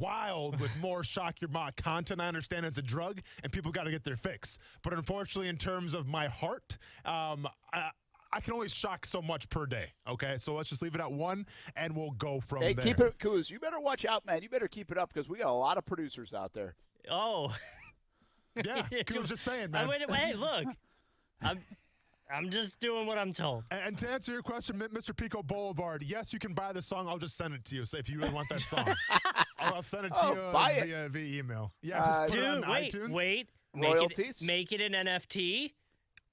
wild with more Shock Your Mock content. I understand it's a drug and people got to get their fix. But unfortunately, in terms of my heart, I can only shock so much per day, okay? So let's just leave it at one, and we'll go from there. Keep it, Kuz. You better watch out, man. You better keep it up because we got a lot of producers out there. Oh. Yeah, Kuz, just saying, man. Hey, look. I'm just doing what I'm told. And to answer your question, Mr. Pico Boulevard, yes, you can buy the song. I'll just send it to you. So if you really want that song, I'll send it to you via email. Yeah, just put it on iTunes. Wait. Royalties? Make it an NFT.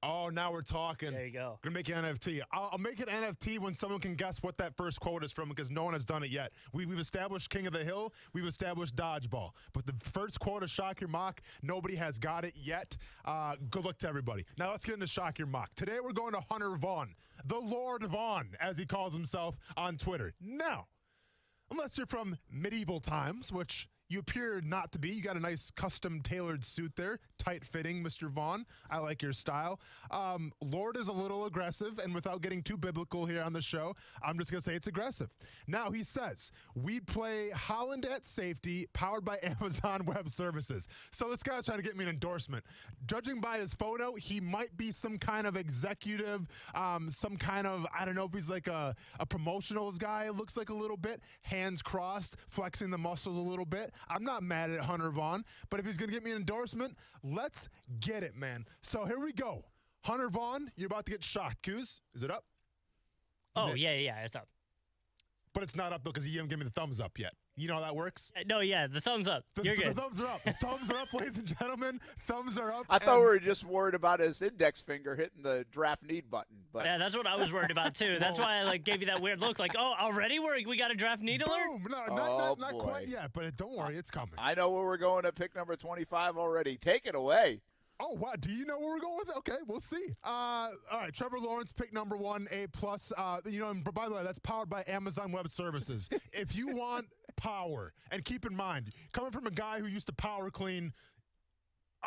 Oh, now we're talking. There you go. Gonna make it NFT. I'll make it NFT when someone can guess what that first quote is from because no one has done it yet. We've established King of the Hill. We've established Dodgeball. But the first quote of Shock Your Mock, nobody has got it yet. Good luck to everybody. Now let's get into Shock Your Mock. Today we're going to Hunter Vaughn, the Lord Vaughn, as he calls himself on Twitter. Now, unless you're from medieval times, which you appear not to be. You got a nice custom tailored suit there. Tight fitting, Mr. Vaughn. I like your style. Lord is a little aggressive, and without getting too biblical here on the show, I'm just going to say it's aggressive. Now, he says, we play Holland at safety, powered by Amazon Web Services. So this guy's trying to get me an endorsement. Judging by his photo, he might be some kind of executive, some kind of, I don't know if he's like a promotionals guy, it looks like a little bit. Hands crossed, flexing the muscles a little bit. I'm not mad at Hunter Vaughn, but if he's going to get me an endorsement, let's get it, man. So here we go. Hunter Vaughn, you're about to get shocked. Kuz, is it up? Oh, yeah, it's up. But it's not up, though, because he didn't give me the thumbs up yet. You know how that works? No, yeah, the thumbs up. You're good. The thumbs are up. Thumbs are up, ladies and gentlemen. Thumbs are up. I thought we were just worried about his index finger hitting the draft need button. But yeah, that's what I was worried about, too. That's why I gave you that weird look like, oh, already we got a draft need alert? Boom. No, not quite yet, but don't worry, it's coming. I know where we're going at pick number 25 already. Take it away. Oh, wow. Do you know where we're going with it? Okay, we'll see. All right, Trevor Lawrence, pick number 1, A+. And by the way, that's powered by Amazon Web Services. If you want power, and keep in mind, coming from a guy who used to power clean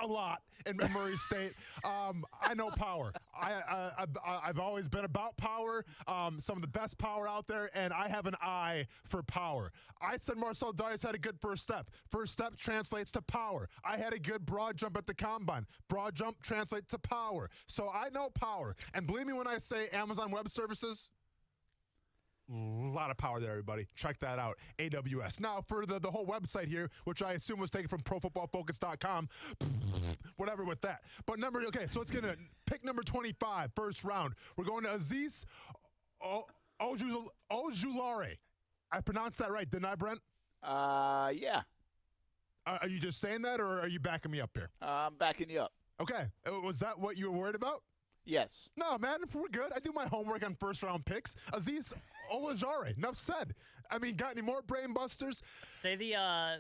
a lot in Murray State, I know power. I've always been about power, some of the best power out there, and I have an eye for power. I said Marcel Dice had a good first step. First step translates to power. I had a good broad jump at the combine. Broad jump translates to power. So I know power. And believe me when I say Amazon Web Services, a lot of power there, everybody. Check that out. AWS. Now, for the whole website here, which I assume was taken from ProFootballFocus.com, whatever with that. But so let's get into pick number 25, first round. We're going to Aziz Ojulari. I pronounced that right, didn't I, Brent? Yeah. Are you just saying that, or are you backing me up here? I'm backing you up. Okay. Was that what you were worried about? Yes. No, man, we're good. I do my homework on first-round picks. Aziz Olajare, enough said. I mean, got any more brain busters? Say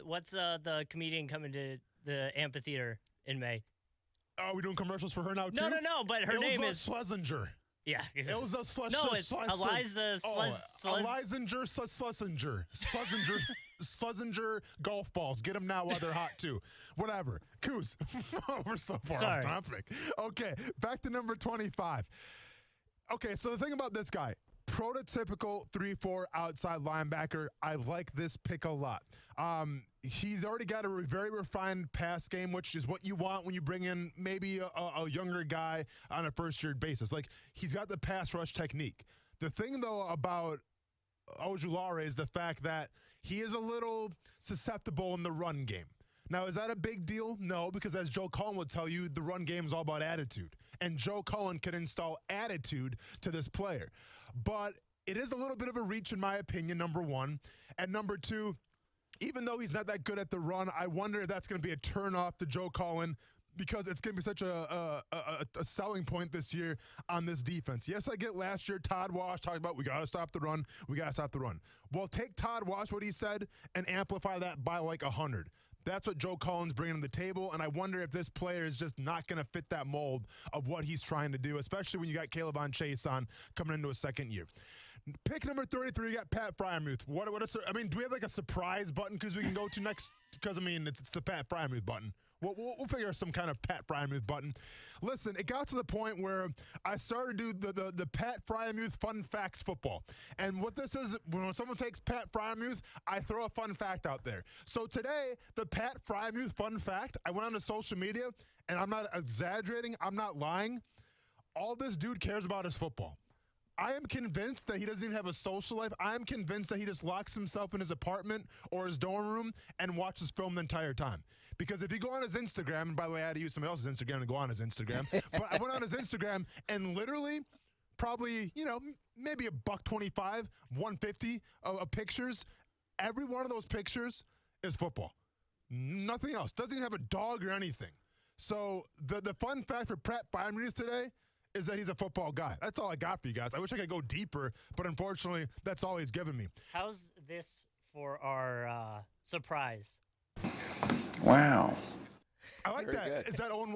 what's the comedian coming to the amphitheater in May? Oh, we doing commercials for her now, too? No, but her name is Schlesinger. Yeah. Ilza Schlesinger. No, it's Eliza Schlesinger golf balls. Get them now while they're hot, too. Whatever. Kuz. We're so far off topic. Okay, back to number 25. Okay, so the thing about this guy, prototypical 3-4 outside linebacker. I like this pick a lot. He's already got a very refined pass game, which is what you want when you bring in maybe a younger guy on a first-year basis. Like, he's got the pass rush technique. The thing, though, about Ojulari is the fact that he is a little susceptible in the run game. Now, is that a big deal? No, because as Joe Cullen would tell you, the run game is all about attitude. And Joe Cullen can install attitude to this player. But it is a little bit of a reach, in my opinion, number one. And number two, even though he's not that good at the run, I wonder if that's going to be a turnoff to Joe Cullen because it's going to be such a selling point this year on this defense. Yes, I get last year Todd Wash talking about we got to stop the run. We got to stop the run. Well, take Todd Wash, what he said, and amplify that by like 100. That's what Joe Cullen's bringing to the table, and I wonder if this player is just not going to fit that mold of what he's trying to do, especially when you got Caleb on Chase on coming into a second year. Pick number 33, you got Pat Freiermuth. Do we have like a surprise button because we can go to next? Because, I mean, it's the Pat Freiermuth button. We'll figure some kind of Pat Frymuth button. Listen, it got to the point where I started to do the Pat Frymuth Fun Facts football. And what this is, when someone takes Pat Frymuth, I throw a fun fact out there. So today, the Pat Frymuth fun fact, I went on to social media, and I'm not exaggerating, I'm not lying. All this dude cares about is football. I am convinced that he doesn't even have a social life. I am convinced that he just locks himself in his apartment or his dorm room and watches film the entire time. Because if you go on his Instagram, and by the way, I had to use somebody else's Instagram to go on his Instagram, but I went on his Instagram and literally probably, maybe $125, $150 of pictures. Every one of those pictures is football. Nothing else. Doesn't even have a dog or anything. So the fun fact for Pat Frymuth today is that he's a football guy. That's all I got for you guys. I wish I could go deeper, but unfortunately, that's all he's given me. How's this for our surprise? Wow. I like Very that. good. Is that Owen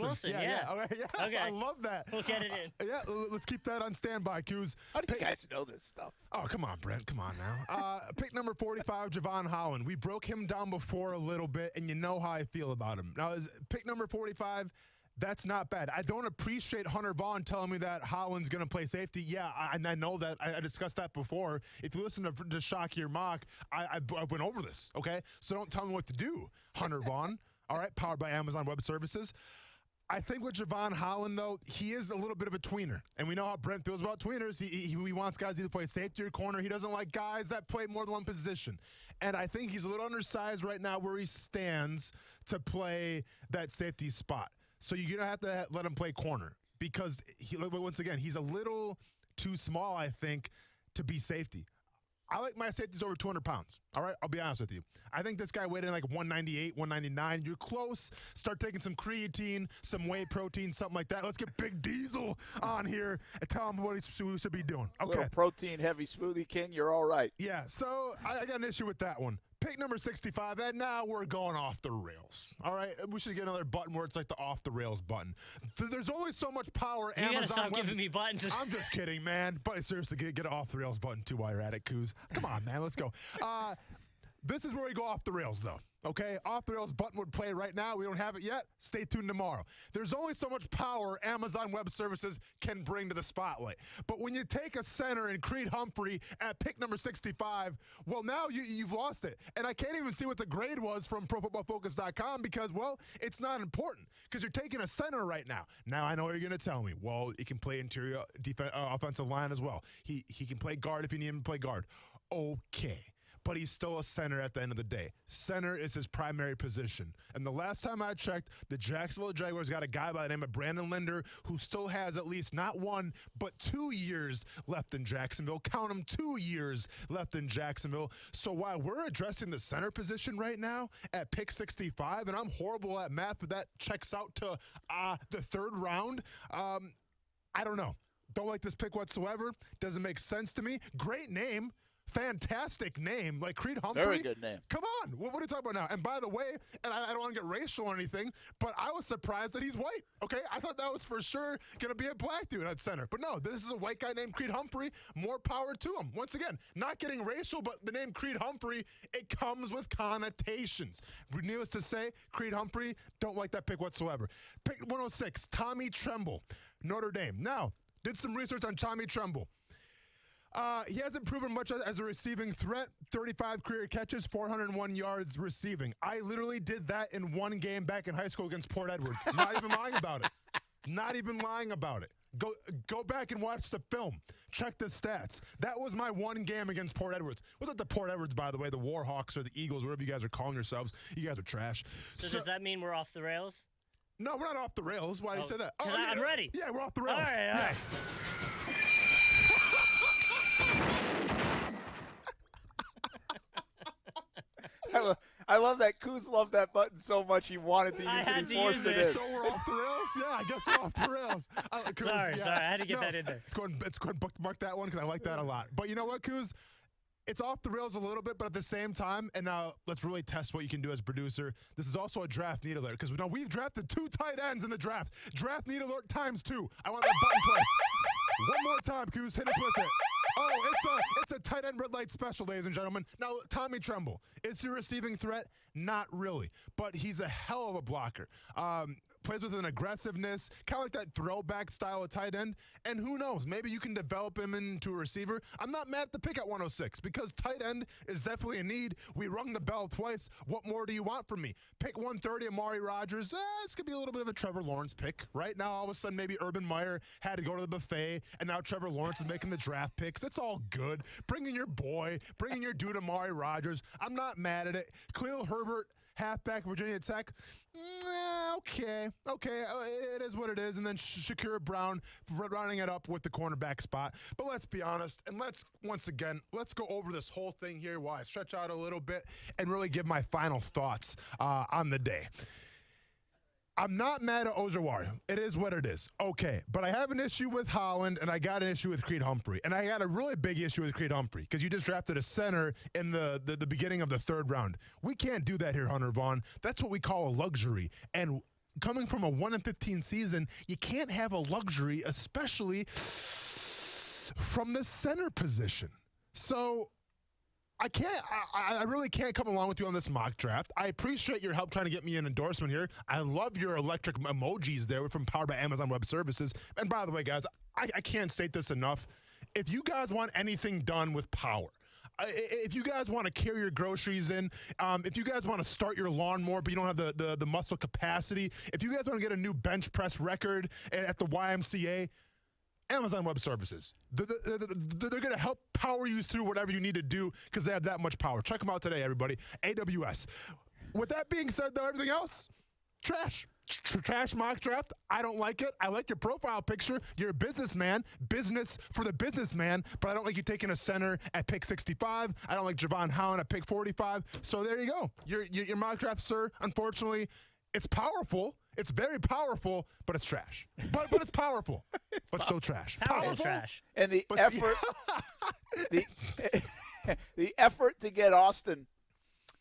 Wilson, Yeah. Okay. I love that. We'll get it in. Yeah, let's keep that on standby, Coos. How do you guys know this stuff? Oh, come on, Brent. Come on now. Pick number 45, Javon Holland. We broke him down before a little bit, and you know how I feel about him. Now, pick number 45, that's not bad. I don't appreciate Hunter Vaughn telling me that Holland's going to play safety. Yeah, I know that. I discussed that before. If you listen to Shock Your Mock, I went over this, okay? So don't tell me what to do, Hunter Vaughn. All right, powered by Amazon Web Services. I think with Javon Holland, though, he is a little bit of a tweener. And we know how Brent feels about tweeners. He wants guys to either play safety or corner. He doesn't like guys that play more than one position. And I think he's a little undersized right now where he stands to play that safety spot. So you're going to have to let him play corner because, once again, he's a little too small, I think, to be safety. I like my safeties over 200 pounds. All right, I'll be honest with you. I think this guy weighed in like 198, 199. You're close. Start taking some creatine, some whey protein, something like that. Let's get Big Diesel on here and tell him what he should be doing. Okay. Little protein-heavy smoothie king, you're all right. Yeah, so I got an issue with that one. Pick number 65, and now we're going off the rails. All right, we should get another button where it's like the off the rails button. There's only so much power. You gotta stop giving me buttons. I'm just kidding, man. But seriously, get an off the rails button too while you're at it, Coos. Come on, man, let's go. This is where we go off the rails, though. Okay, off the rails button would play right now. We don't have it yet. Stay tuned tomorrow. There's only so much power Amazon Web Services can bring to the spotlight. But when you take a center in Creed Humphrey at pick number 65, well, now you've lost it. And I can't even see what the grade was from ProFootballFocus.com because, well, it's not important because you're taking a center right now. Now I know what you're going to tell me. Well, he can play interior offensive line as well. He can play guard if you need him to play guard. Okay. But he's still a center at the end of the day. Center is his primary position. And the last time I checked, the Jacksonville Jaguars got a guy by the name of Brandon Linder who still has at least not 1, but 2 years left in Jacksonville. Count them, 2 years left in Jacksonville. So while we're addressing the center position right now at pick 65, and I'm horrible at math, but that checks out to the 3rd round, I don't know. Don't like this pick whatsoever. Doesn't make sense to me. Great name. Fantastic name, like Creed Humphrey. Very good name. Come on, what are you talking about now? And by the way, and I don't want to get racial or anything, but I was surprised that he's white. Okay, I thought that was for sure going to be a black dude at center, but no, this is a white guy named Creed Humphrey. More power to him. Once again, not getting racial, but the name Creed Humphrey, it comes with connotations. Needless to say, Creed Humphrey, don't like that pick whatsoever. Pick 106, Tommy Tremble, Notre Dame. Now, did some research on Tommy Tremble. He hasn't proven much as a receiving threat. 35 career catches, 401 yards receiving. I literally did that in one game back in high school against Port Edwards. Not even lying about it. Not even lying about it. Go back and watch the film. Check the stats. That was my one game against Port Edwards. Wasn't the Port Edwards, by the way, the Warhawks or the Eagles, whatever you guys are calling yourselves. You guys are trash. So does that mean we're off the rails? No, we're not off the rails. Why did you say that? Because I'm ready. Yeah, we're off the rails. All right. I love that Kuz loved that button so much he wanted to use it and he forced it in. So we're off the rails? Yeah, I guess we're off the rails. Sorry, I had to get that in there. Let's go and bookmark that one because I like that a lot. But you know what, Kuz? It's off the rails a little bit, but at the same time, and now let's really test what you can do as a producer. This is also a draft need alert because we've drafted 2 tight ends in the draft. Draft need alert ×2. I want that button twice. One more time, Kuz. Hit us with it. It's a tight end red light special, ladies and gentlemen. Now, Tommy Tremble, is he a receiving threat? Not really, but he's a hell of a blocker. Plays with an aggressiveness, kind of like that throwback style of tight end. And who knows, maybe you can develop him into a receiver. I'm not mad at the pick at 106 because tight end is definitely a need. We rung the bell twice. What more do you want from me? Pick 130, Amari Rodgers. It's going to be a little bit of a Trevor Lawrence pick. Right now, all of a sudden, maybe Urban Meyer had to go to the buffet, and now Trevor Lawrence is making the draft picks. It's all good. Bring in your boy. Bring in your dude, Amari Rodgers. I'm not mad at it. Khalil Herbert, halfback, Virginia Tech. Okay. It is what it is. And then Shakira Brown rounding it up with the cornerback spot. But let's be honest, and let's go over this whole thing here while I stretch out a little bit and really give my final thoughts on the day. I'm not mad at Ojawari. It is what it is. Okay, but I have an issue with Holland, and I got an issue with Creed Humphrey. And I got a really big issue with Creed Humphrey because you just drafted a center in the beginning of the third round. We can't do that here, Hunter Vaughn. That's what we call a luxury. And coming from a 1-15 season, you can't have a luxury, especially from the center position. So I really can't come along with you on this mock draft. I appreciate your help trying to get me an endorsement here. I love your electric emojis there from Powered by Amazon Web Services. And by the way, guys, I can't state this enough. If you guys want anything done with power, if you guys want to carry your groceries in, if you guys want to start your lawnmower but you don't have the muscle capacity, if you guys want to get a new bench press record at the YMCA, Amazon Web Services. They're going to help power you through whatever you need to do because they have that much power. Check them out today, everybody. AWS. With that being said, though, everything else, trash. Trash mock draft. I don't like it. I like your profile picture. You're a businessman. Business for the businessman. But I don't like you taking a center at pick 65. I don't like Javon Holland at pick 45. So there you go. Your mock draft, sir, unfortunately, it's powerful. It's very powerful, but it's trash. But it's powerful, but still trash. Powerful trash. And the effort, the effort to get Austen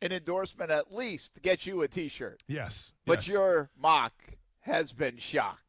an endorsement at least to get you a T-shirt. Yes. But your mock has been shocked.